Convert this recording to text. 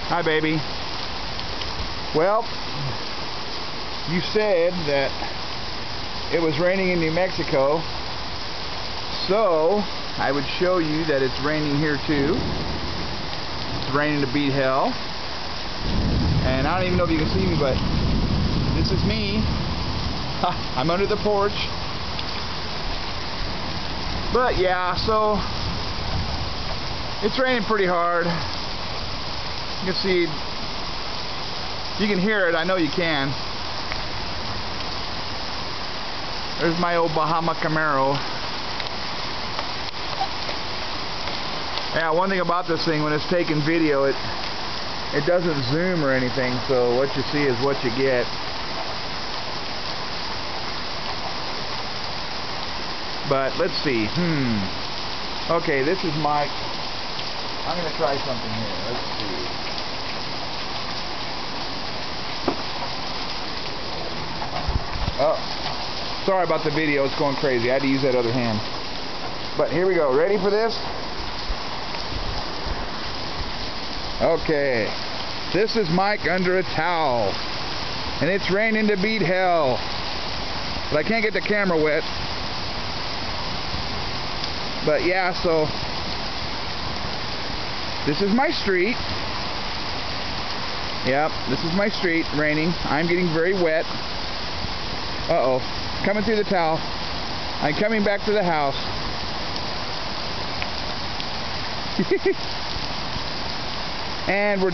Hi, baby. Well, you said that it was raining in New Mexico, so I would show you that it's raining here too. It's raining to beat hell. And I don't even know if you can see me, but this is me. I'm under the porch. But yeah, so it's raining pretty hard. You can see, you can hear it. I know you can. There's my old Bahama Camaro. Yeah, one thing about this thing, when it's taking video, it doesn't zoom or anything, so what you see is what you get. But let's see. Okay, this is Mike. I'm gonna try something here. Let's see. Oh, sorry about the video. It's going crazy. I had to use that other hand. But here we go. Ready for this? Okay. This is Mike under a towel. And it's raining to beat hell. But I can't get the camera wet. But yeah, so this is my street. Yep, this is my street, raining. I'm getting very wet. Uh-oh, coming through the towel. I'm coming back to the house. And we're